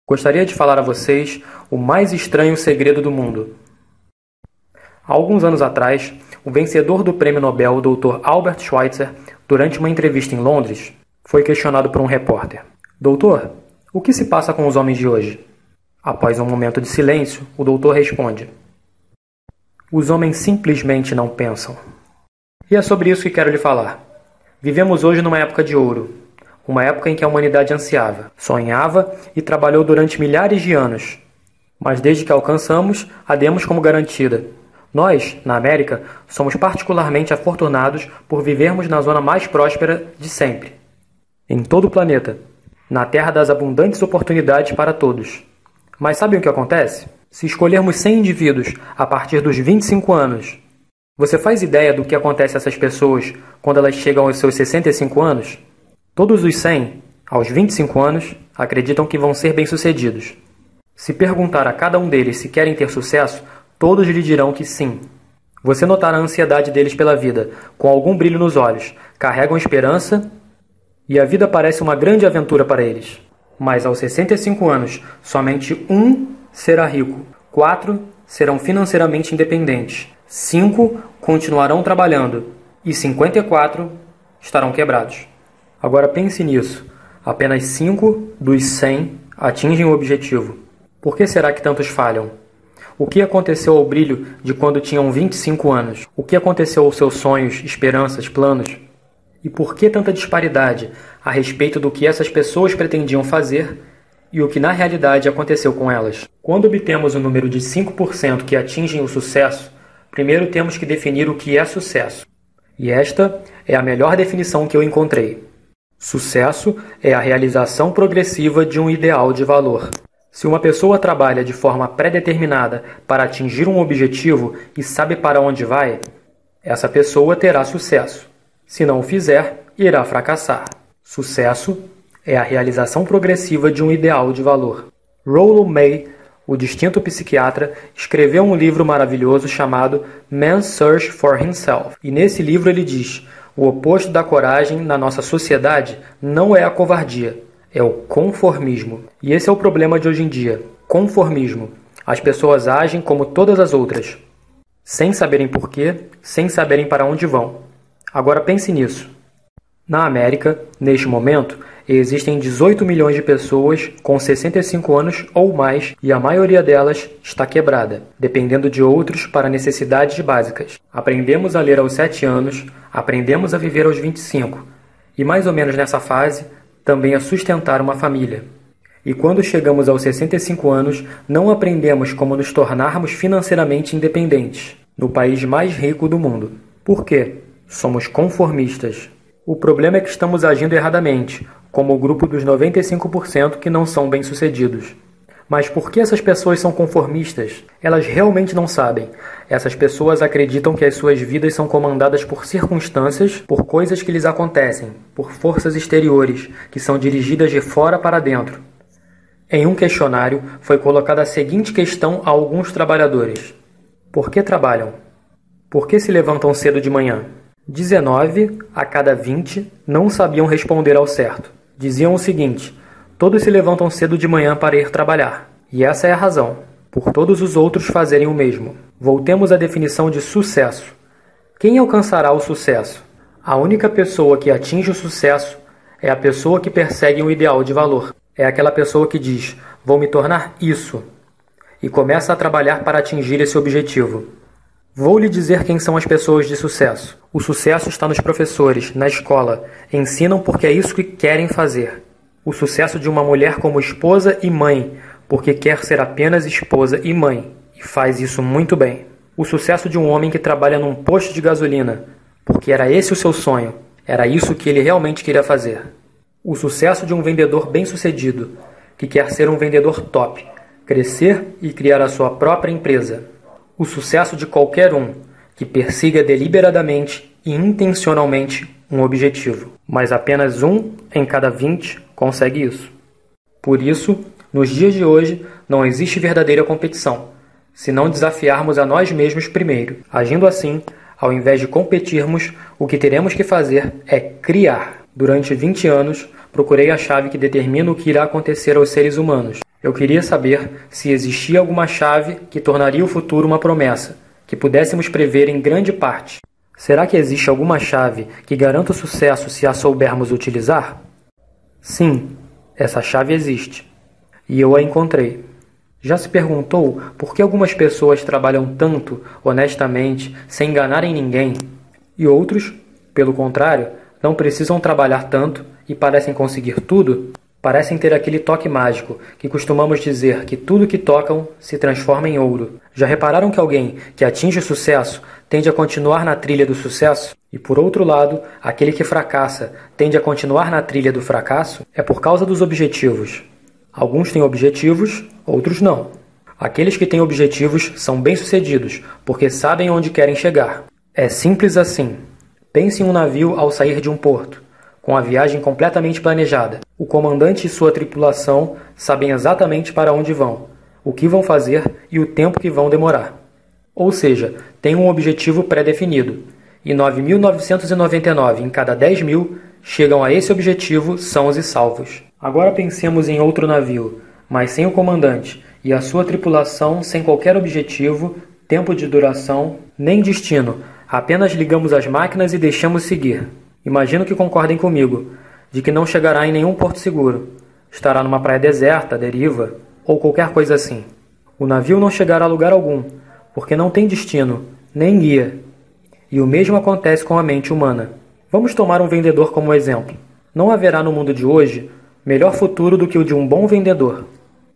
Gostaria de falar a vocês o mais estranho segredo do mundo. Há alguns anos atrás, o vencedor do Prêmio Nobel, o Dr. Albert Schweitzer, durante uma entrevista em Londres, foi questionado por um repórter. Doutor, o que se passa com os homens de hoje? Após um momento de silêncio, o doutor responde: os homens simplesmente não pensam. E é sobre isso que quero lhe falar. Vivemos hoje numa época de ouro. Uma época em que a humanidade ansiava, sonhava e trabalhou durante milhares de anos. Mas desde que alcançamos, a demos como garantida. Nós, na América, somos particularmente afortunados por vivermos na zona mais próspera de sempre. Em todo o planeta. Na terra das abundantes oportunidades para todos. Mas sabem o que acontece? Se escolhermos 100 indivíduos a partir dos 25 anos, você faz ideia do que acontece a essas pessoas quando elas chegam aos seus 65 anos? Todos os 100, aos 25 anos, acreditam que vão ser bem-sucedidos. Se perguntar a cada um deles se querem ter sucesso, todos lhe dirão que sim. Você notará a ansiedade deles pela vida, com algum brilho nos olhos, carregam esperança e a vida parece uma grande aventura para eles. Mas aos 65 anos, somente 1 será rico, 4 serão financeiramente independentes, 5 continuarão trabalhando e 54 estarão quebrados. Agora pense nisso, apenas 5 dos 100 atingem o objetivo. Por que será que tantos falham? O que aconteceu ao brilho de quando tinham 25 anos? O que aconteceu aos seus sonhos, esperanças, planos? E por que tanta disparidade a respeito do que essas pessoas pretendiam fazer e o que na realidade aconteceu com elas? Quando obtemos o número de 5% que atingem o sucesso, primeiro temos que definir o que é sucesso. E esta é a melhor definição que eu encontrei. Sucesso é a realização progressiva de um ideal de valor. Se uma pessoa trabalha de forma pré-determinada para atingir um objetivo e sabe para onde vai, essa pessoa terá sucesso. Se não o fizer, irá fracassar. Sucesso é a realização progressiva de um ideal de valor. Rollo May, o distinto psiquiatra, escreveu um livro maravilhoso chamado Man's Search for Himself. E nesse livro ele diz: o oposto da coragem na nossa sociedade não é a covardia, é o conformismo. E esse é o problema de hoje em dia, conformismo. As pessoas agem como todas as outras, sem saberem porquê, sem saberem para onde vão. Agora pense nisso. Na América, neste momento, existem 18 milhões de pessoas com 65 anos ou mais e a maioria delas está quebrada, dependendo de outros para necessidades básicas. Aprendemos a ler aos 7 anos, aprendemos a viver aos 25 e mais ou menos nessa fase também a sustentar uma família. E quando chegamos aos 65 anos, não aprendemos como nos tornarmos financeiramente independentes, no país mais rico do mundo. Por quê? Somos conformistas. O problema é que estamos agindo erradamente, como o grupo dos 95% que não são bem-sucedidos. Mas por que essas pessoas são conformistas? Elas realmente não sabem. Essas pessoas acreditam que as suas vidas são comandadas por circunstâncias, por coisas que lhes acontecem, por forças exteriores, que são dirigidas de fora para dentro. Em um questionário, foi colocada a seguinte questão a alguns trabalhadores: por que trabalham? Por que se levantam cedo de manhã? 19 a cada 20 não sabiam responder ao certo. Diziam o seguinte: todos se levantam cedo de manhã para ir trabalhar. E essa é a razão, por todos os outros fazerem o mesmo. Voltemos à definição de sucesso. Quem alcançará o sucesso? A única pessoa que atinge o sucesso é a pessoa que persegue um ideal de valor. É aquela pessoa que diz: vou me tornar isso, e começa a trabalhar para atingir esse objetivo. Vou lhe dizer quem são as pessoas de sucesso. O sucesso está nos professores, na escola. Ensinam porque é isso que querem fazer. O sucesso de uma mulher como esposa e mãe, porque quer ser apenas esposa e mãe, e faz isso muito bem. O sucesso de um homem que trabalha num posto de gasolina, porque era esse o seu sonho, era isso que ele realmente queria fazer. O sucesso de um vendedor bem-sucedido, que quer ser um vendedor top, crescer e criar a sua própria empresa. O sucesso de qualquer um que persiga deliberadamente e intencionalmente um objetivo, mas apenas 1 em cada 20 consegue isso. Por isso, nos dias de hoje, não existe verdadeira competição, se não desafiarmos a nós mesmos primeiro. Agindo assim, ao invés de competirmos, o que teremos que fazer é criar. Durante 20 anos, procurei a chave que determina o que irá acontecer aos seres humanos. Eu queria saber se existia alguma chave que tornaria o futuro uma promessa, que pudéssemos prever em grande parte. Será que existe alguma chave que garanta o sucesso se a soubermos utilizar? Sim, essa chave existe. E eu a encontrei. Já se perguntou por que algumas pessoas trabalham tanto, honestamente, sem enganarem ninguém, e outros, pelo contrário, não precisam trabalhar tanto e parecem conseguir tudo? Parecem ter aquele toque mágico, que costumamos dizer que tudo que tocam se transforma em ouro. Já repararam que alguém que atinge o sucesso tende a continuar na trilha do sucesso? E por outro lado, aquele que fracassa tende a continuar na trilha do fracasso? É por causa dos objetivos. Alguns têm objetivos, outros não. Aqueles que têm objetivos são bem-sucedidos, porque sabem onde querem chegar. É simples assim. Pense em um navio ao sair de um porto, com a viagem completamente planejada. O comandante e sua tripulação sabem exatamente para onde vão, o que vão fazer e o tempo que vão demorar. Ou seja, tem um objetivo pré-definido, e 9.999 em cada 10.000 chegam a esse objetivo sãos e salvos. Agora pensemos em outro navio, mas sem o comandante, e a sua tripulação sem qualquer objetivo, tempo de duração, nem destino. Apenas ligamos as máquinas e deixamos seguir. Imagino que concordem comigo, de que não chegará em nenhum porto seguro. Estará numa praia deserta, deriva, ou qualquer coisa assim. O navio não chegará a lugar algum, porque não tem destino, nem guia. E o mesmo acontece com a mente humana. Vamos tomar um vendedor como exemplo. Não haverá no mundo de hoje melhor futuro do que o de um bom vendedor.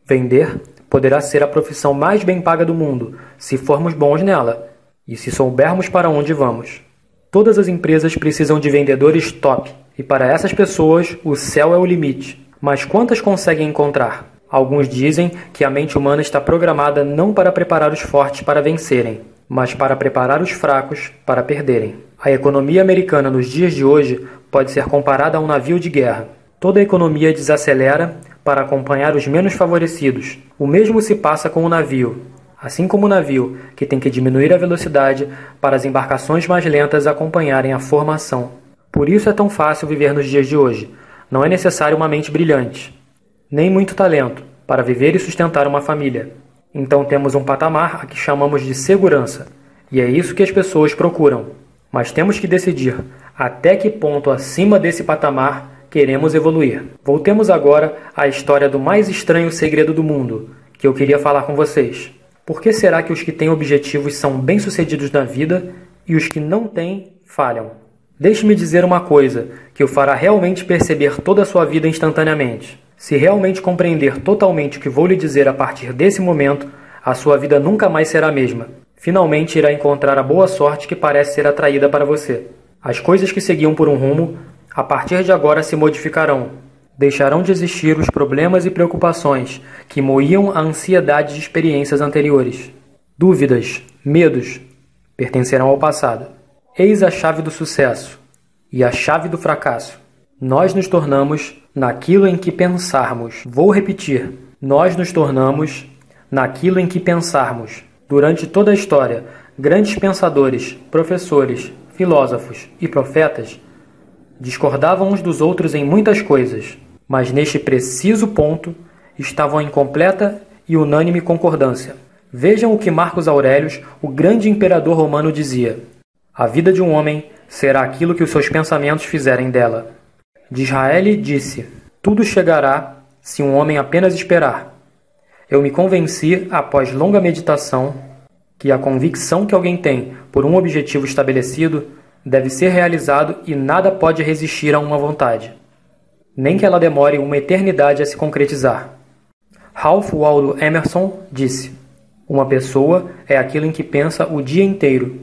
Vender poderá ser a profissão mais bem paga do mundo, se formos bons nela, e se soubermos para onde vamos. Todas as empresas precisam de vendedores top, e para essas pessoas o céu é o limite. Mas quantas conseguem encontrar? Alguns dizem que a mente humana está programada não para preparar os fortes para vencerem, mas para preparar os fracos para perderem. A economia americana nos dias de hoje pode ser comparada a um navio de guerra. Toda a economia desacelera para acompanhar os menos favorecidos. O mesmo se passa com o navio. Assim como o navio, que tem que diminuir a velocidade para as embarcações mais lentas acompanharem a formação. Por isso é tão fácil viver nos dias de hoje. Não é necessário uma mente brilhante, nem muito talento, para viver e sustentar uma família. Então temos um patamar a que chamamos de segurança, e é isso que as pessoas procuram. Mas temos que decidir até que ponto acima desse patamar queremos evoluir. Voltemos agora à história do mais estranho segredo do mundo, que eu queria falar com vocês. Por que será que os que têm objetivos são bem-sucedidos na vida e os que não têm falham? Deixe-me dizer uma coisa que o fará realmente perceber toda a sua vida instantaneamente. Se realmente compreender totalmente o que vou lhe dizer a partir desse momento, a sua vida nunca mais será a mesma. Finalmente irá encontrar a boa sorte que parece ser atraída para você. As coisas que seguiam por um rumo, a partir de agora se modificarão. Deixarão de existir os problemas e preocupações que moíam a ansiedade de experiências anteriores. Dúvidas, medos, pertencerão ao passado. Eis a chave do sucesso e a chave do fracasso. Nós nos tornamos naquilo em que pensarmos. Vou repetir. Nós nos tornamos naquilo em que pensarmos. Durante toda a história, grandes pensadores, professores, filósofos e profetas discordavam uns dos outros em muitas coisas, mas neste preciso ponto estavam em completa e unânime concordância. Vejam o que Marcos Aurelius, o grande imperador romano, dizia: a vida de um homem será aquilo que os seus pensamentos fizerem dela. Disraeli disse: tudo chegará se um homem apenas esperar. Eu me convenci, após longa meditação, que a convicção que alguém tem por um objetivo estabelecido deve ser realizado e nada pode resistir a uma vontade, nem que ela demore uma eternidade a se concretizar. Ralph Waldo Emerson disse: uma pessoa é aquilo em que pensa o dia inteiro.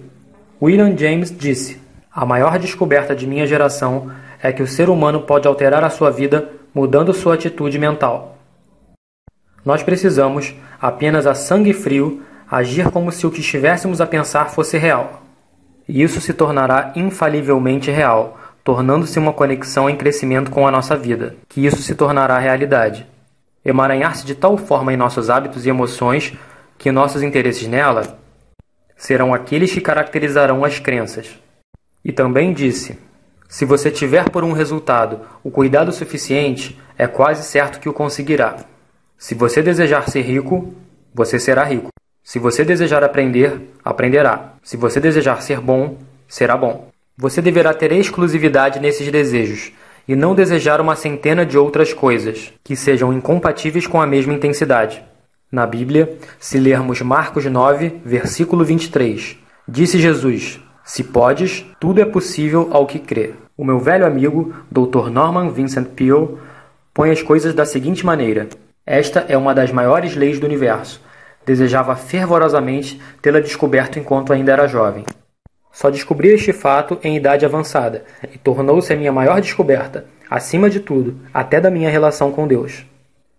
William James disse: a maior descoberta de minha geração é que o ser humano pode alterar a sua vida mudando sua atitude mental. Nós precisamos, apenas a sangue frio, agir como se o que estivéssemos a pensar fosse real. E isso se tornará infalivelmente real, tornando-se uma conexão em crescimento com a nossa vida, que isso se tornará realidade. Emaranhar-se de tal forma em nossos hábitos e emoções que nossos interesses nela serão aqueles que caracterizarão as crenças. E também disse: se você tiver por um resultado o cuidado suficiente, é quase certo que o conseguirá. Se você desejar ser rico, você será rico. Se você desejar aprender, aprenderá. Se você desejar ser bom, será bom. Você deverá ter exclusividade nesses desejos e não desejar uma centena de outras coisas que sejam incompatíveis com a mesma intensidade. Na Bíblia, se lermos Marcos 9, versículo 23, disse Jesus: "Se podes, tudo é possível ao que crê." O meu velho amigo, Dr. Norman Vincent Peale, põe as coisas da seguinte maneira: esta é uma das maiores leis do universo. Desejava fervorosamente tê-la descoberto enquanto ainda era jovem. Só descobri este fato em idade avançada, e tornou-se a minha maior descoberta, acima de tudo, até da minha relação com Deus.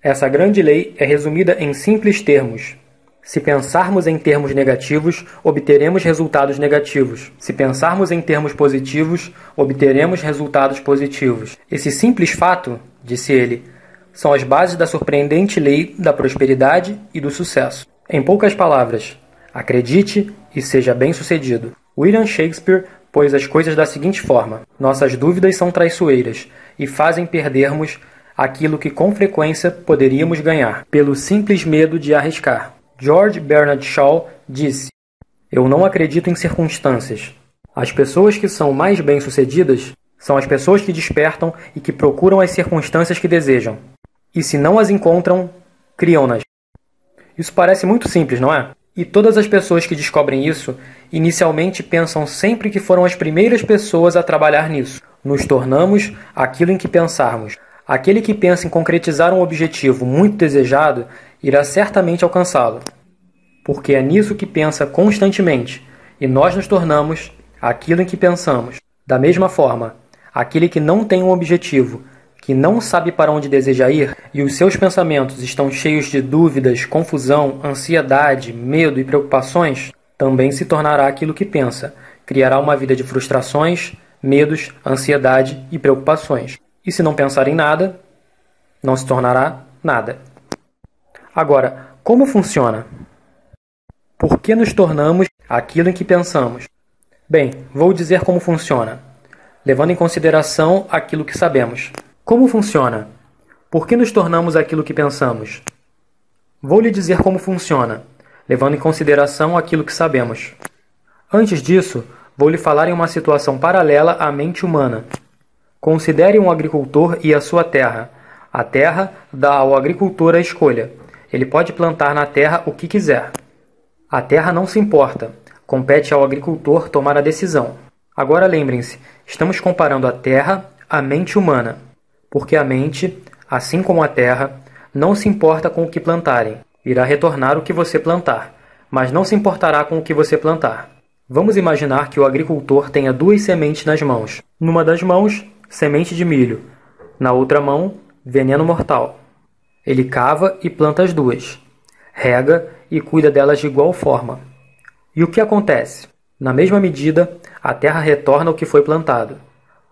Essa grande lei é resumida em simples termos. Se pensarmos em termos negativos, obteremos resultados negativos. Se pensarmos em termos positivos, obteremos resultados positivos. Esse simples fato, disse ele, são as bases da surpreendente lei da prosperidade e do sucesso. Em poucas palavras, acredite e seja bem-sucedido. William Shakespeare pôs as coisas da seguinte forma: nossas dúvidas são traiçoeiras e fazem perdermos aquilo que com frequência poderíamos ganhar, pelo simples medo de arriscar. George Bernard Shaw disse: eu não acredito em circunstâncias. As pessoas que são mais bem-sucedidas são as pessoas que despertam e que procuram as circunstâncias que desejam. E se não as encontram, criam-nas. Isso parece muito simples, não é? E todas as pessoas que descobrem isso, inicialmente pensam sempre que foram as primeiras pessoas a trabalhar nisso. Nos tornamos aquilo em que pensarmos. Aquele que pensa em concretizar um objetivo muito desejado, irá certamente alcançá-lo. Porque é nisso que pensa constantemente, e nós nos tornamos aquilo em que pensamos. Da mesma forma, aquele que não tem um objetivo, que não sabe para onde deseja ir, e os seus pensamentos estão cheios de dúvidas, confusão, ansiedade, medo e preocupações, também se tornará aquilo que pensa, criará uma vida de frustrações, medos, ansiedade e preocupações. E se não pensar em nada, não se tornará nada. Agora, como funciona? Por que nos tornamos aquilo em que pensamos? Bem, vou dizer como funciona, levando em consideração aquilo que sabemos. Como funciona? Por que nos tornamos aquilo que pensamos? Vou lhe dizer como funciona, levando em consideração aquilo que sabemos. Antes disso, vou lhe falar em uma situação paralela à mente humana. Considere um agricultor e a sua terra. A terra dá ao agricultor a escolha. Ele pode plantar na terra o que quiser. A terra não se importa. Compete ao agricultor tomar a decisão. Agora lembrem-se, estamos comparando a terra à mente humana. Porque a mente, assim como a terra, não se importa com o que plantarem. Irá retornar o que você plantar, mas não se importará com o que você plantar. Vamos imaginar que o agricultor tenha duas sementes nas mãos. Numa das mãos, semente de milho. Na outra mão, veneno mortal. Ele cava e planta as duas. Rega e cuida delas de igual forma. E o que acontece? Na mesma medida, a terra retorna o que foi plantado.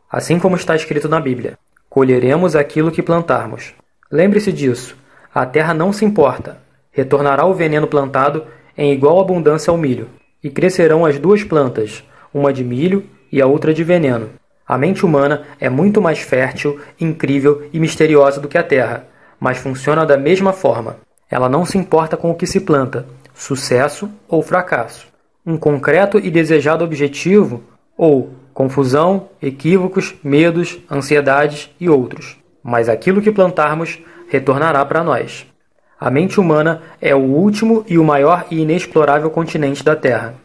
Assim como está escrito na Bíblia. Colheremos aquilo que plantarmos. Lembre-se disso. A terra não se importa. Retornará o veneno plantado em igual abundância ao milho. E crescerão as duas plantas, uma de milho e a outra de veneno. A mente humana é muito mais fértil, incrível e misteriosa do que a terra, mas funciona da mesma forma. Ela não se importa com o que se planta, sucesso ou fracasso. Um concreto e desejado objetivo ou confusão, equívocos, medos, ansiedades e outros. Mas aquilo que plantarmos retornará para nós. A mente humana é o último e o maior e inexplorável continente da Terra.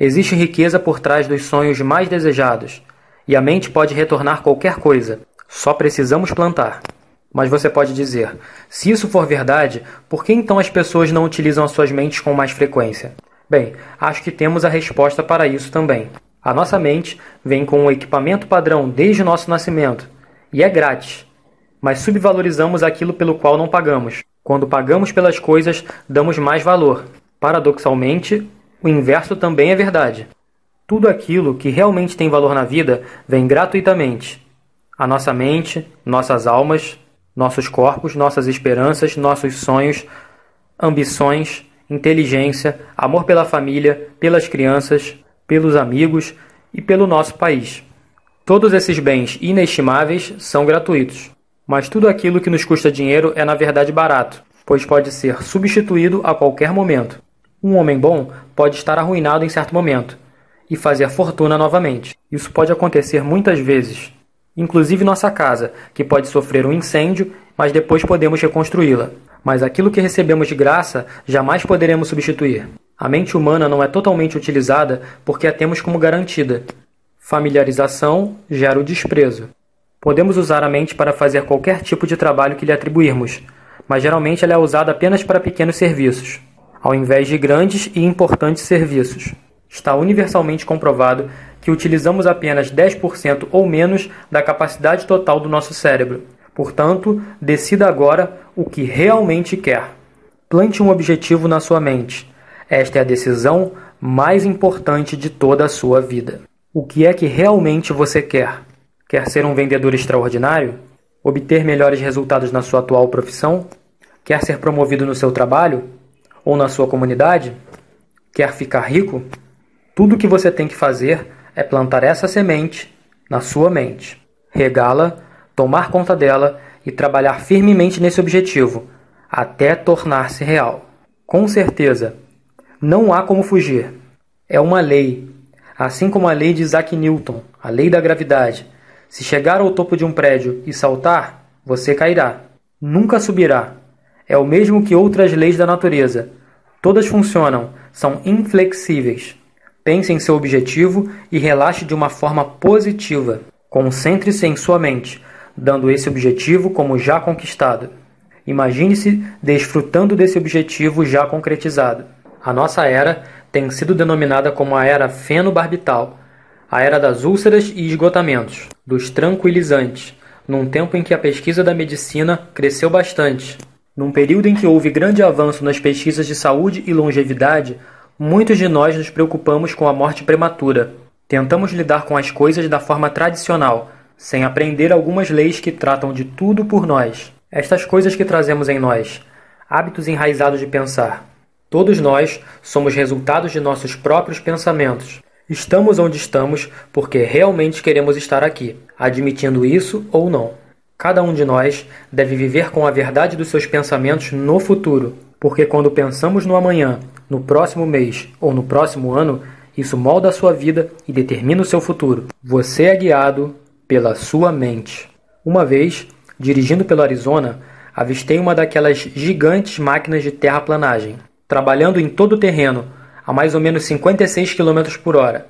Existe riqueza por trás dos sonhos mais desejados, e a mente pode retornar qualquer coisa. Só precisamos plantar. Mas você pode dizer, se isso for verdade, por que então as pessoas não utilizam as suas mentes com mais frequência? Bem, acho que temos a resposta para isso também. A nossa mente vem com um equipamento padrão desde o nosso nascimento, e é grátis. Mas subvalorizamos aquilo pelo qual não pagamos. Quando pagamos pelas coisas, damos mais valor. Paradoxalmente, o inverso também é verdade. Tudo aquilo que realmente tem valor na vida vem gratuitamente. A nossa mente, nossas almas, nossos corpos, nossas esperanças, nossos sonhos, ambições, inteligência, amor pela família, pelas crianças, pelos amigos e pelo nosso país. Todos esses bens inestimáveis são gratuitos. Mas tudo aquilo que nos custa dinheiro é na verdade barato, pois pode ser substituído a qualquer momento. Um homem bom pode estar arruinado em certo momento e fazer fortuna novamente. Isso pode acontecer muitas vezes, inclusive nossa casa, que pode sofrer um incêndio, mas depois podemos reconstruí-la. Mas aquilo que recebemos de graça jamais poderemos substituir. A mente humana não é totalmente utilizada porque a temos como garantida. Familiarização gera o desprezo. Podemos usar a mente para fazer qualquer tipo de trabalho que lhe atribuirmos, mas geralmente ela é usada apenas para pequenos serviços, ao invés de grandes e importantes serviços. Está universalmente comprovado que utilizamos apenas 10% ou menos da capacidade total do nosso cérebro. Portanto, decida agora o que realmente quer. Plante um objetivo na sua mente. Esta é a decisão mais importante de toda a sua vida. O que é que realmente você quer? Quer ser um vendedor extraordinário? Obter melhores resultados na sua atual profissão? Quer ser promovido no seu trabalho? Ou na sua comunidade? Quer ficar rico? Tudo o que você tem que fazer é plantar essa semente na sua mente, regá-la, tomar conta dela e trabalhar firmemente nesse objetivo, até tornar-se real. Com certeza, não há como fugir. É uma lei, assim como a lei de Isaac Newton, a lei da gravidade. Se chegar ao topo de um prédio e saltar, você cairá. Nunca subirá. É o mesmo que outras leis da natureza. Todas funcionam, são inflexíveis. Pense em seu objetivo e relaxe de uma forma positiva. Concentre-se em sua mente, dando esse objetivo como já conquistado. Imagine-se desfrutando desse objetivo já concretizado. A nossa era tem sido denominada como a era fenobarbital, a era das úlceras e esgotamentos, dos tranquilizantes, num tempo em que a pesquisa da medicina cresceu bastante. Num período em que houve grande avanço nas pesquisas de saúde e longevidade, muitos de nós nos preocupamos com a morte prematura. Tentamos lidar com as coisas da forma tradicional, sem aprender algumas leis que tratam de tudo por nós. Estas coisas que trazemos em nós, hábitos enraizados de pensar. Todos nós somos resultados de nossos próprios pensamentos. Estamos onde estamos porque realmente queremos estar aqui, admitindo isso ou não. Cada um de nós deve viver com a verdade dos seus pensamentos no futuro, porque quando pensamos no amanhã, no próximo mês ou no próximo ano, isso molda a sua vida e determina o seu futuro. Você é guiado pela sua mente. Uma vez, dirigindo pelo Arizona, avistei uma daquelas gigantes máquinas de terraplanagem, trabalhando em todo o terreno, a mais ou menos 56 km por hora,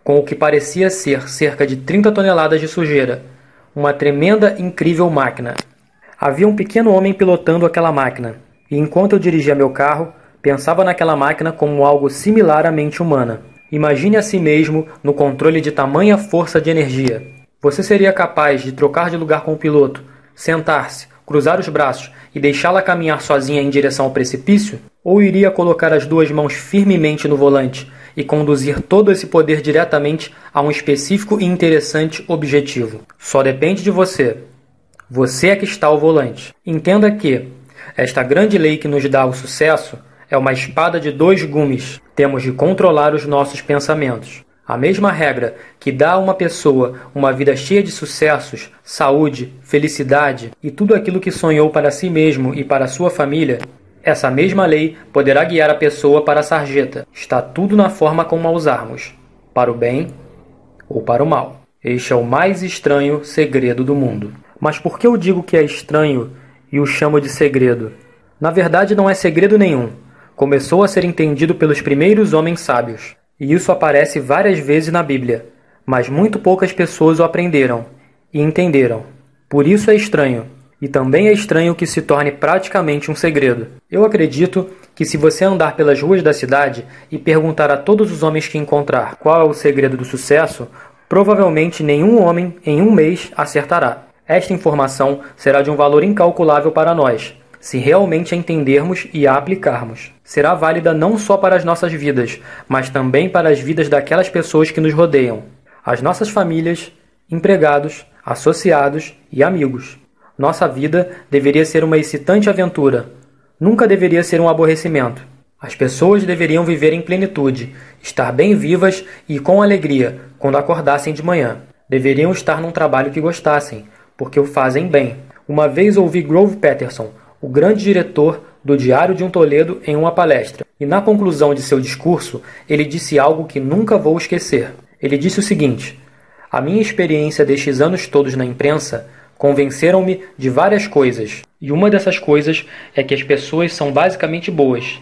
com o que parecia ser cerca de 30 toneladas de sujeira. Uma tremenda, incrível máquina. Havia um pequeno homem pilotando aquela máquina, e enquanto eu dirigia meu carro, pensava naquela máquina como algo similar à mente humana. Imagine a si mesmo no controle de tamanha força de energia. Você seria capaz de trocar de lugar com o piloto, sentar-se, cruzar os braços e deixá-la caminhar sozinha em direção ao precipício? Ou iria colocar as duas mãos firmemente no volante e conduzir todo esse poder diretamente a um específico e interessante objetivo? Só depende de você. Você é que está ao volante. Entenda que esta grande lei que nos dá o sucesso é uma espada de dois gumes. Temos de controlar os nossos pensamentos. A mesma regra que dá a uma pessoa uma vida cheia de sucessos, saúde, felicidade e tudo aquilo que sonhou para si mesmo e para sua família, essa mesma lei poderá guiar a pessoa para a sarjeta. Está tudo na forma como a usarmos, para o bem ou para o mal. Este é o mais estranho segredo do mundo. Mas por que eu digo que é estranho e o chamo de segredo? Na verdade, não é segredo nenhum. Começou a ser entendido pelos primeiros homens sábios. E isso aparece várias vezes na Bíblia, mas muito poucas pessoas o aprenderam e entenderam. Por isso é estranho, e também é estranho que se torne praticamente um segredo. Eu acredito que se você andar pelas ruas da cidade e perguntar a todos os homens que encontrar qual é o segredo do sucesso, provavelmente nenhum homem em um mês acertará. Esta informação será de um valor incalculável para nós, se realmente a entendermos e a aplicarmos. Será válida não só para as nossas vidas, mas também para as vidas daquelas pessoas que nos rodeiam, as nossas famílias, empregados, associados e amigos. Nossa vida deveria ser uma excitante aventura, nunca deveria ser um aborrecimento. As pessoas deveriam viver em plenitude, estar bem vivas e com alegria quando acordassem de manhã. Deveriam estar num trabalho que gostassem, porque o fazem bem. Uma vez ouvi Grove Patterson, o grande diretor do Diário de um Toledo em uma palestra. E na conclusão de seu discurso, ele disse algo que nunca vou esquecer. Ele disse o seguinte: a minha experiência destes anos todos na imprensa convenceram-me de várias coisas, e uma dessas coisas é que as pessoas são basicamente boas.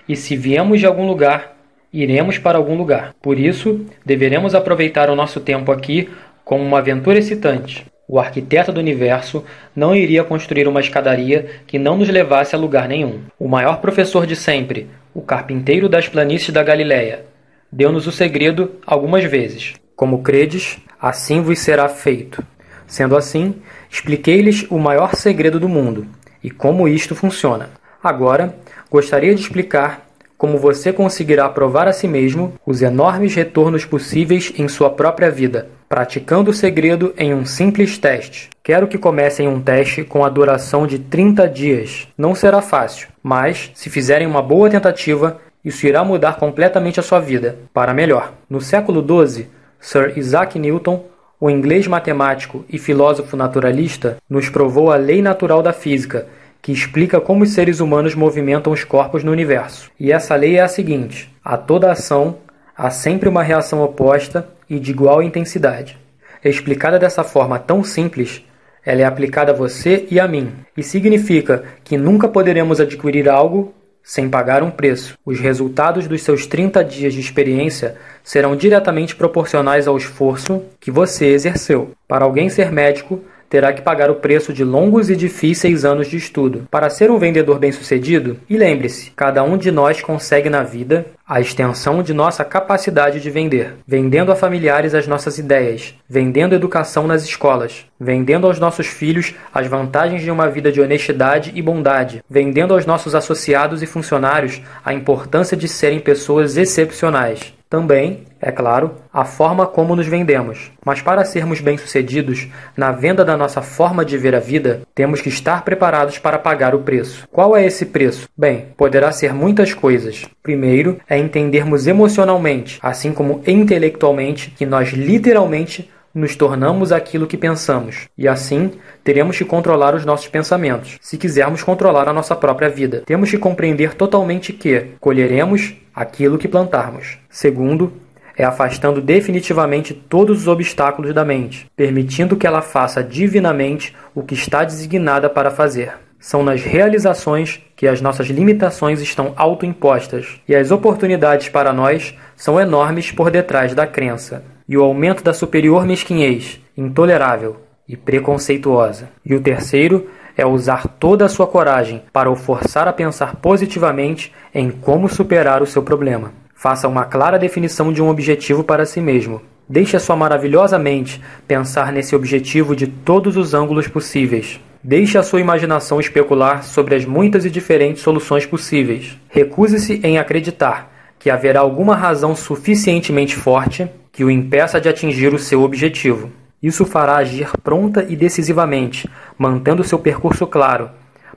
E se viemos de algum lugar, iremos para algum lugar. Por isso, deveremos aproveitar o nosso tempo aqui como uma aventura excitante. O arquiteto do universo não iria construir uma escadaria que não nos levasse a lugar nenhum. O maior professor de sempre, o carpinteiro das planícies da Galileia, deu-nos o segredo algumas vezes. Como credes, assim vos será feito. Sendo assim, expliquei-lhes o maior segredo do mundo e como isto funciona. Agora, gostaria de explicar como você conseguirá provar a si mesmo os enormes retornos possíveis em sua própria vida, praticando o segredo em um simples teste. Quero que comecem um teste com a duração de 30 dias. Não será fácil, mas, se fizerem uma boa tentativa, isso irá mudar completamente a sua vida, para melhor. No século XII, Sir Isaac Newton, o inglês matemático e filósofo naturalista, nos provou a lei natural da física, que explica como os seres humanos movimentam os corpos no universo. E essa lei é a seguinte: a toda ação há sempre uma reação oposta e de igual intensidade. Explicada dessa forma tão simples, ela é aplicada a você e a mim, e significa que nunca poderemos adquirir algo sem pagar um preço. Os resultados dos seus 30 dias de experiência serão diretamente proporcionais ao esforço que você exerceu. Para alguém ser médico, terá que pagar o preço de longos e difíceis anos de estudo. Para ser um vendedor bem-sucedido, e lembre-se, cada um de nós consegue na vida a extensão de nossa capacidade de vender, vendendo a familiares as nossas ideias, vendendo educação nas escolas, vendendo aos nossos filhos as vantagens de uma vida de honestidade e bondade, vendendo aos nossos associados e funcionários a importância de serem pessoas excepcionais. Também, é claro, a forma como nos vendemos. Mas para sermos bem-sucedidos na venda da nossa forma de ver a vida, temos que estar preparados para pagar o preço. Qual é esse preço? Bem, poderá ser muitas coisas. Primeiro, é entendermos emocionalmente, assim como intelectualmente, que nós literalmente nos tornamos aquilo que pensamos. E assim, teremos que controlar os nossos pensamentos, se quisermos controlar a nossa própria vida. Temos que compreender totalmente que colheremos aquilo que plantarmos. Segundo, é afastando definitivamente todos os obstáculos da mente, permitindo que ela faça divinamente o que está designada para fazer. São nas realizações que as nossas limitações estão autoimpostas, e as oportunidades para nós são enormes por detrás da crença. E o aumento da superior mesquinhez, intolerável e preconceituosa. E o terceiro é usar toda a sua coragem para o forçar a pensar positivamente em como superar o seu problema. Faça uma clara definição de um objetivo para si mesmo. Deixe a sua maravilhosa mente pensar nesse objetivo de todos os ângulos possíveis. Deixe a sua imaginação especular sobre as muitas e diferentes soluções possíveis. Recuse-se em acreditar que haverá alguma razão suficientemente forte que o impeça de atingir o seu objetivo. Isso fará agir pronta e decisivamente, mantendo seu percurso claro,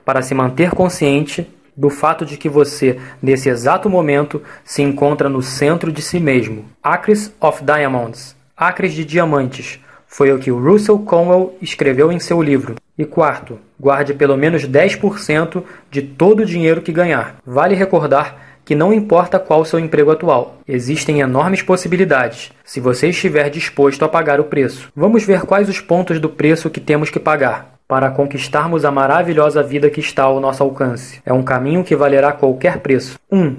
para se manter consciente do fato de que você, nesse exato momento, se encontra no centro de si mesmo. Acres of Diamonds, acres de diamantes, foi o que o Russell Conwell escreveu em seu livro. E quarto, guarde pelo menos 10% de todo o dinheiro que ganhar. Vale recordar que não importa qual o seu emprego atual, existem enormes possibilidades, se você estiver disposto a pagar o preço. Vamos ver quais os pontos do preço que temos que pagar para conquistarmos a maravilhosa vida que está ao nosso alcance. É um caminho que valerá qualquer preço. 1.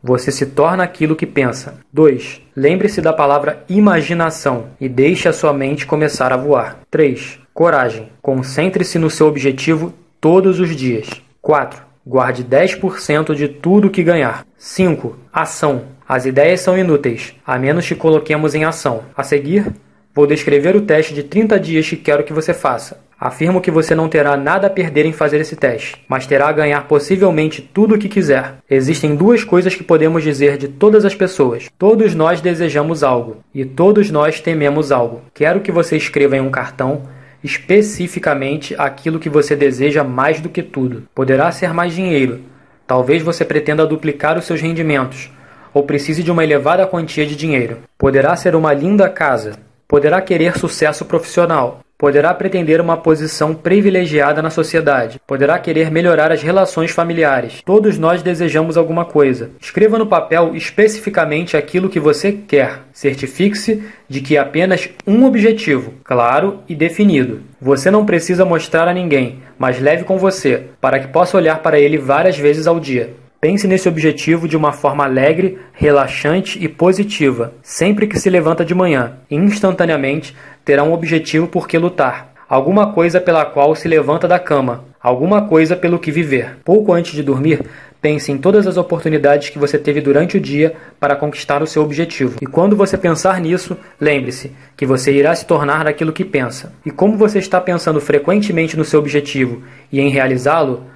Você se torna aquilo que pensa. 2. Lembre-se da palavra imaginação e deixe a sua mente começar a voar. 3. Coragem. Concentre-se no seu objetivo todos os dias. 4. Guarde 10% de tudo que ganhar. 5. Ação. As ideias são inúteis, a menos que coloquemos em ação. A seguir, vou descrever o teste de 30 dias que quero que você faça. Afirmo que você não terá nada a perder em fazer esse teste, mas terá a ganhar possivelmente tudo o que quiser. Existem duas coisas que podemos dizer de todas as pessoas. Todos nós desejamos algo, e todos nós tememos algo. Quero que você escreva em um cartão especificamente aquilo que você deseja mais do que tudo. Poderá ser mais dinheiro. Talvez você pretenda duplicar os seus rendimentos, ou precise de uma elevada quantia de dinheiro. Poderá ser uma linda casa. Poderá querer sucesso profissional. Poderá pretender uma posição privilegiada na sociedade. Poderá querer melhorar as relações familiares. Todos nós desejamos alguma coisa. Escreva no papel especificamente aquilo que você quer. Certifique-se de que há apenas um objetivo, claro e definido. Você não precisa mostrar a ninguém, mas leve com você, para que possa olhar para ele várias vezes ao dia. Pense nesse objetivo de uma forma alegre, relaxante e positiva. Sempre que se levanta de manhã, instantaneamente, terá um objetivo por que lutar. Alguma coisa pela qual se levanta da cama. Alguma coisa pelo que viver. Pouco antes de dormir, pense em todas as oportunidades que você teve durante o dia para conquistar o seu objetivo. E quando você pensar nisso, lembre-se que você irá se tornar daquilo que pensa. E como você está pensando frequentemente no seu objetivo e em realizá-lo,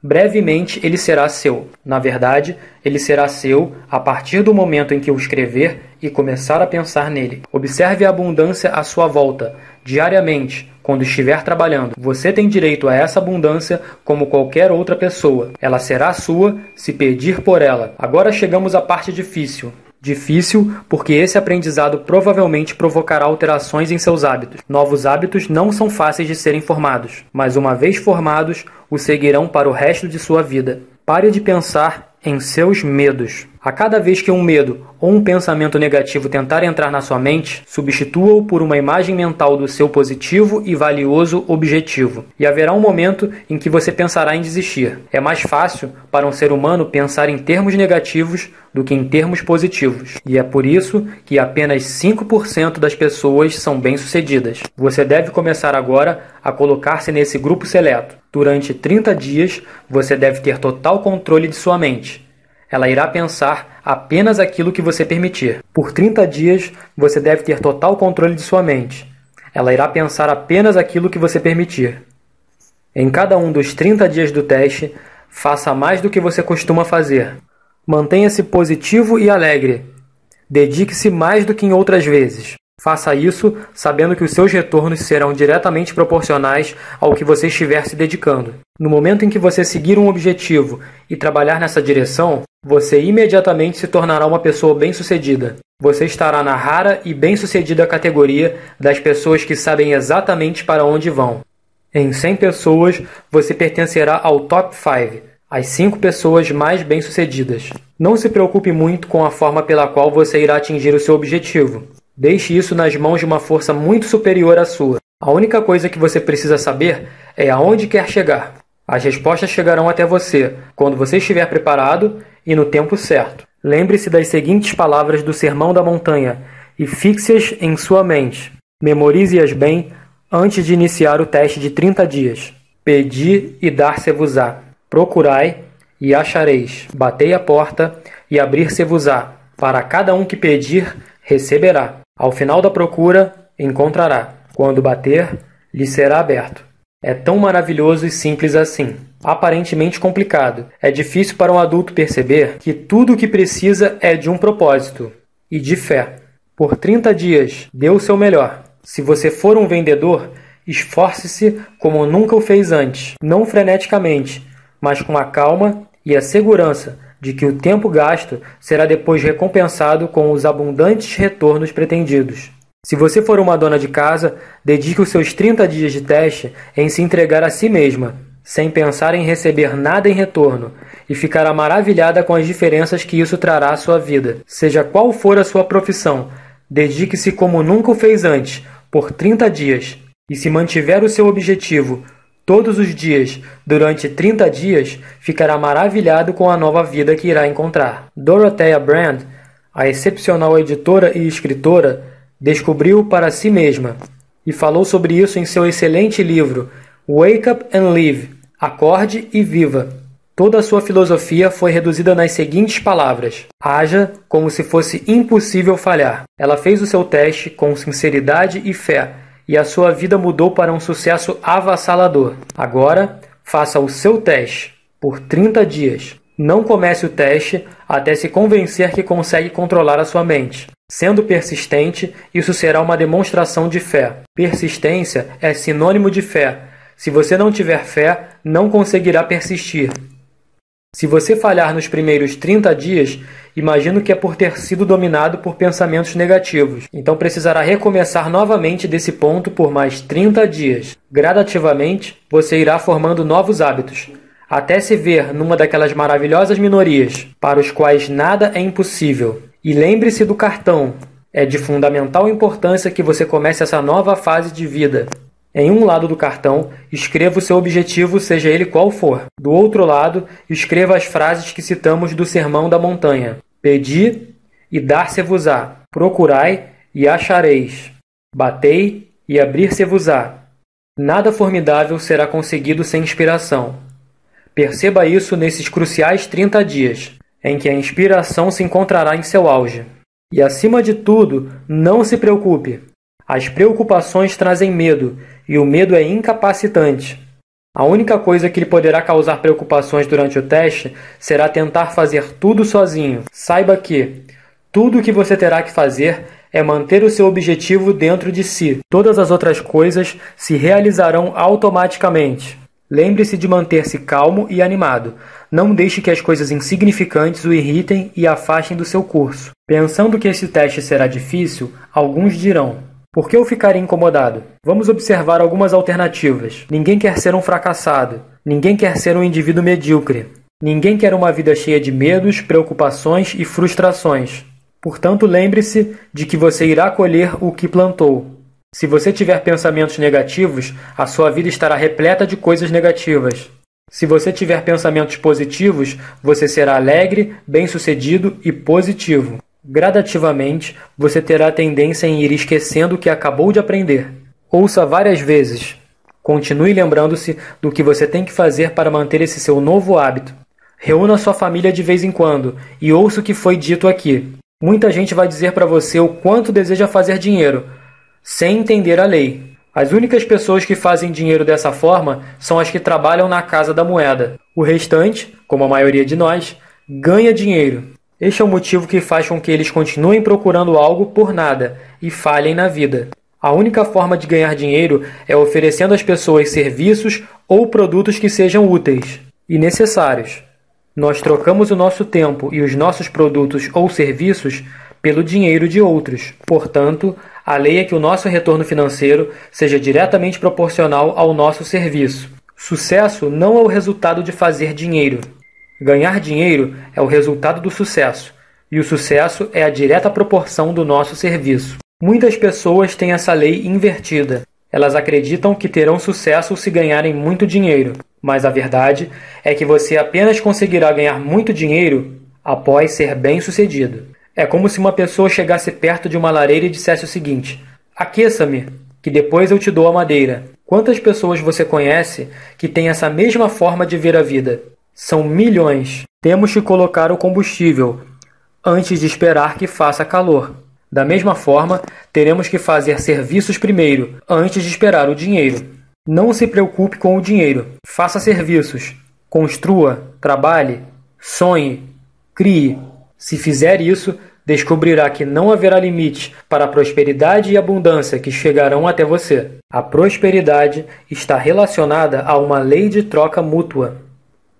brevemente ele será seu. Na verdade, ele será seu a partir do momento em que o escrever e começar a pensar nele. Observe a abundância à sua volta, diariamente, quando estiver trabalhando. Você tem direito a essa abundância como qualquer outra pessoa. Ela será sua se pedir por ela. Agora chegamos à parte difícil. Difícil porque esse aprendizado provavelmente provocará alterações em seus hábitos. Novos hábitos não são fáceis de serem formados, mas uma vez formados, os seguirão para o resto de sua vida. Pare de pensar em seus medos. A cada vez que um medo ou um pensamento negativo tentar entrar na sua mente, substitua-o por uma imagem mental do seu positivo e valioso objetivo. E haverá um momento em que você pensará em desistir. É mais fácil para um ser humano pensar em termos negativos do que em termos positivos. E é por isso que apenas 5% das pessoas são bem-sucedidas. Você deve começar agora a colocar-se nesse grupo seleto. Durante 30 dias, você deve ter total controle de sua mente. Ela irá pensar apenas aquilo que você permitir. Por 30 dias, você deve ter total controle de sua mente. Ela irá pensar apenas aquilo que você permitir. Em cada um dos 30 dias do teste, faça mais do que você costuma fazer. Mantenha-se positivo e alegre. Dedique-se mais do que em outras vezes. Faça isso sabendo que os seus retornos serão diretamente proporcionais ao que você estiver se dedicando. No momento em que você seguir um objetivo e trabalhar nessa direção, você imediatamente se tornará uma pessoa bem-sucedida. Você estará na rara e bem-sucedida categoria das pessoas que sabem exatamente para onde vão. Em 100 pessoas, você pertencerá ao top 5, as 5 pessoas mais bem-sucedidas. Não se preocupe muito com a forma pela qual você irá atingir o seu objetivo. Deixe isso nas mãos de uma força muito superior à sua. A única coisa que você precisa saber é aonde quer chegar. As respostas chegarão até você quando você estiver preparado e no tempo certo. Lembre-se das seguintes palavras do Sermão da Montanha e fixe-as em sua mente. Memorize-as bem antes de iniciar o teste de 30 dias. Pedi e dar-se-vos-á. Procurai e achareis. Batei a porta e abrir-se-vos-á. Para cada um que pedir, receberá. Ao final da procura, encontrará. Quando bater, lhe será aberto. É tão maravilhoso e simples assim. Aparentemente complicado. É difícil para um adulto perceber que tudo o que precisa é de um propósito e de fé. Por 30 dias, dê o seu melhor. Se você for um vendedor, esforce-se como nunca o fez antes. Não freneticamente, mas com a calma e a segurança de que o tempo gasto será depois recompensado com os abundantes retornos pretendidos. Se você for uma dona de casa, dedique os seus 30 dias de teste em se entregar a si mesma, sem pensar em receber nada em retorno, e ficará maravilhada com as diferenças que isso trará à sua vida. Seja qual for a sua profissão, dedique-se como nunca o fez antes, por 30 dias, e se mantiver o seu objetivo todos os dias, durante 30 dias, ficará maravilhado com a nova vida que irá encontrar. Dorothea Brand, a excepcional editora e escritora, descobriu para si mesma e falou sobre isso em seu excelente livro Wake Up and Live, Acorde e Viva. Toda a sua filosofia foi reduzida nas seguintes palavras: haja como se fosse impossível falhar. Ela fez o seu teste com sinceridade e fé, e a sua vida mudou para um sucesso avassalador. Agora, faça o seu teste por 30 dias. Não comece o teste até se convencer que consegue controlar a sua mente. Sendo persistente, isso será uma demonstração de fé. Persistência é sinônimo de fé. Se você não tiver fé, não conseguirá persistir. Se você falhar nos primeiros 30 dias, imagino que é por ter sido dominado por pensamentos negativos. Então precisará recomeçar novamente desse ponto por mais 30 dias. Gradativamente, você irá formando novos hábitos, até se ver numa daquelas maravilhosas minorias, para os quais nada é impossível. E lembre-se do cartão. É de fundamental importância que você comece essa nova fase de vida. Em um lado do cartão, escreva o seu objetivo, seja ele qual for. Do outro lado, escreva as frases que citamos do Sermão da Montanha. Pedi e dar-se-vos-á. Procurai e achareis. Batei e abrir-se-vos-á. Nada formidável será conseguido sem inspiração. Perceba isso nesses cruciais 30 dias, em que a inspiração se encontrará em seu auge. E, acima de tudo, não se preocupe. As preocupações trazem medo, e o medo é incapacitante. A única coisa que lhe poderá causar preocupações durante o teste será tentar fazer tudo sozinho. Saiba que tudo o que você terá que fazer é manter o seu objetivo dentro de si. Todas as outras coisas se realizarão automaticamente. Lembre-se de manter-se calmo e animado. Não deixe que as coisas insignificantes o irritem e afastem do seu curso. Pensando que esse teste será difícil, alguns dirão: por que eu ficaria incomodado? Vamos observar algumas alternativas. Ninguém quer ser um fracassado. Ninguém quer ser um indivíduo medíocre. Ninguém quer uma vida cheia de medos, preocupações e frustrações. Portanto, lembre-se de que você irá colher o que plantou. Se você tiver pensamentos negativos, a sua vida estará repleta de coisas negativas. Se você tiver pensamentos positivos, você será alegre, bem-sucedido e positivo. Gradativamente, você terá a tendência em ir esquecendo o que acabou de aprender. Ouça várias vezes. Continue lembrando-se do que você tem que fazer para manter esse seu novo hábito. Reúna sua família de vez em quando e ouça o que foi dito aqui. Muita gente vai dizer para você o quanto deseja fazer dinheiro, sem entender a lei. As únicas pessoas que fazem dinheiro dessa forma são as que trabalham na Casa da Moeda. O restante, como a maioria de nós, ganha dinheiro. Este é o motivo que faz com que eles continuem procurando algo por nada e falhem na vida. A única forma de ganhar dinheiro é oferecendo às pessoas serviços ou produtos que sejam úteis e necessários. Nós trocamos o nosso tempo e os nossos produtos ou serviços pelo dinheiro de outros. Portanto, a lei é que o nosso retorno financeiro seja diretamente proporcional ao nosso serviço. Sucesso não é o resultado de fazer dinheiro. Ganhar dinheiro é o resultado do sucesso, e o sucesso é a direta proporção do nosso serviço. Muitas pessoas têm essa lei invertida. Elas acreditam que terão sucesso se ganharem muito dinheiro, mas a verdade é que você apenas conseguirá ganhar muito dinheiro após ser bem-sucedido. É como se uma pessoa chegasse perto de uma lareira e dissesse o seguinte: aqueça-me, que depois eu te dou a madeira. Quantas pessoas você conhece que têm essa mesma forma de ver a vida? São milhões. Temos que colocar o combustível antes de esperar que faça calor. Da mesma forma, teremos que fazer serviços primeiro, antes de esperar o dinheiro. Não se preocupe com o dinheiro. Faça serviços. Construa, trabalhe, sonhe, crie. Se fizer isso, descobrirá que não haverá limite para a prosperidade e abundância que chegarão até você. A prosperidade está relacionada a uma lei de troca mútua.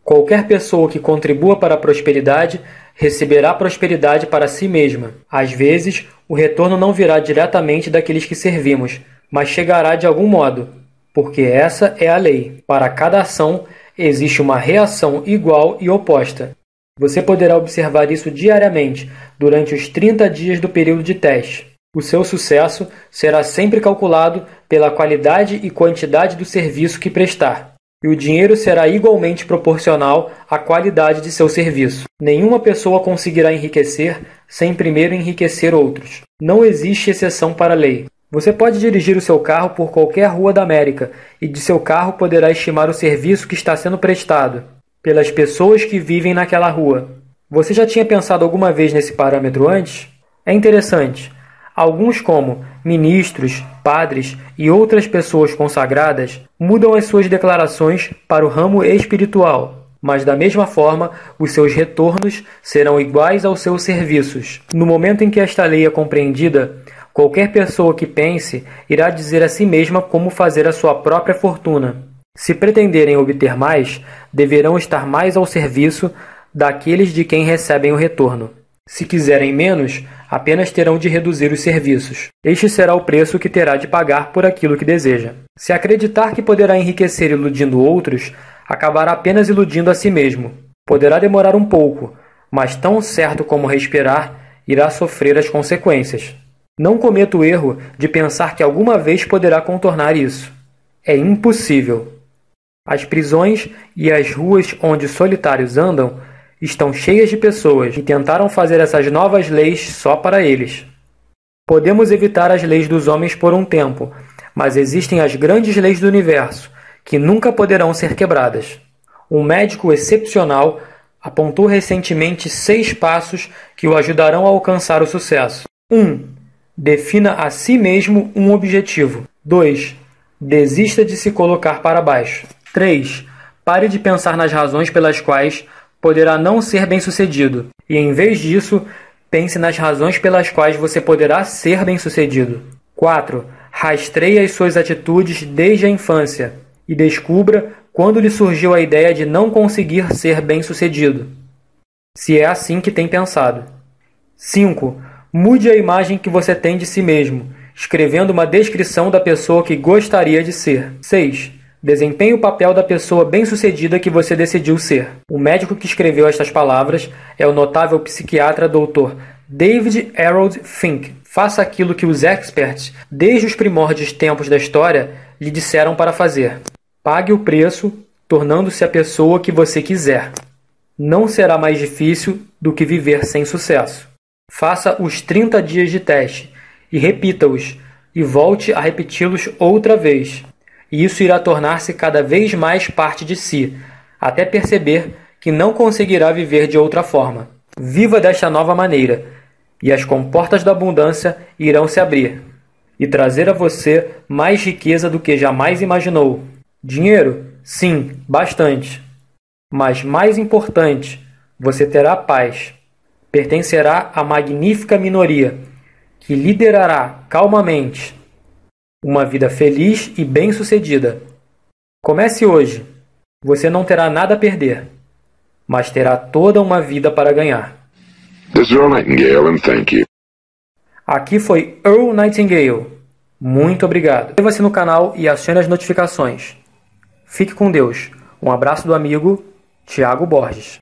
Qualquer pessoa que contribua para a prosperidade receberá prosperidade para si mesma. Às vezes, o retorno não virá diretamente daqueles que servimos, mas chegará de algum modo, porque essa é a lei. Para cada ação, existe uma reação igual e oposta. Você poderá observar isso diariamente durante os 30 dias do período de teste. O seu sucesso será sempre calculado pela qualidade e quantidade do serviço que prestar, e o dinheiro será igualmente proporcional à qualidade de seu serviço. Nenhuma pessoa conseguirá enriquecer sem primeiro enriquecer outros. Não existe exceção para a lei. Você pode dirigir o seu carro por qualquer rua da América e de seu carro poderá estimar o serviço que está sendo prestado pelas pessoas que vivem naquela rua. Você já tinha pensado alguma vez nesse parâmetro antes? É interessante. Alguns, como ministros, padres e outras pessoas consagradas, mudam as suas declarações para o ramo espiritual, mas da mesma forma, os seus retornos serão iguais aos seus serviços. No momento em que esta lei é compreendida, qualquer pessoa que pense irá dizer a si mesma como fazer a sua própria fortuna. Se pretenderem obter mais, deverão estar mais ao serviço daqueles de quem recebem o retorno. Se quiserem menos, apenas terão de reduzir os serviços. Este será o preço que terá de pagar por aquilo que deseja. Se acreditar que poderá enriquecer iludindo outros, acabará apenas iludindo a si mesmo. Poderá demorar um pouco, mas tão certo como respirar, irá sofrer as consequências. Não cometa o erro de pensar que alguma vez poderá contornar isso. É impossível. As prisões e as ruas onde solitários andam estão cheias de pessoas que tentaram fazer essas novas leis só para eles. Podemos evitar as leis dos homens por um tempo, mas existem as grandes leis do universo, que nunca poderão ser quebradas. Um médico excepcional apontou recentemente 6 passos que o ajudarão a alcançar o sucesso. 1. Defina a si mesmo um objetivo. 2. Desista de se colocar para baixo. 3. Pare de pensar nas razões pelas quais poderá não ser bem-sucedido, e em vez disso, pense nas razões pelas quais você poderá ser bem-sucedido. 4. Rastreie as suas atitudes desde a infância e descubra quando lhe surgiu a ideia de não conseguir ser bem-sucedido, se é assim que tem pensado. 5. Mude a imagem que você tem de si mesmo, escrevendo uma descrição da pessoa que gostaria de ser. 6. Desempenhe o papel da pessoa bem-sucedida que você decidiu ser. O médico que escreveu estas palavras é o notável psiquiatra Dr. David Harold Fink. Faça aquilo que os experts, desde os primórdios tempos da história, lhe disseram para fazer. Pague o preço, tornando-se a pessoa que você quiser. Não será mais difícil do que viver sem sucesso. Faça os 30 dias de teste e repita-os, e volte a repeti-los outra vez. E isso irá tornar-se cada vez mais parte de si, até perceber que não conseguirá viver de outra forma. Viva desta nova maneira, e as comportas da abundância irão se abrir, e trazer a você mais riqueza do que jamais imaginou. Dinheiro? Sim, bastante. Mas mais importante, você terá paz. Pertencerá à magnífica minoria, que liderará calmamente uma vida feliz e bem-sucedida. Comece hoje. Você não terá nada a perder, mas terá toda uma vida para ganhar. This is Earl Nightingale, and thank you. Aqui foi Earl Nightingale. Muito obrigado. Inscreva-se no canal e acione as notificações. Fique com Deus. Um abraço do amigo Tiago Borges.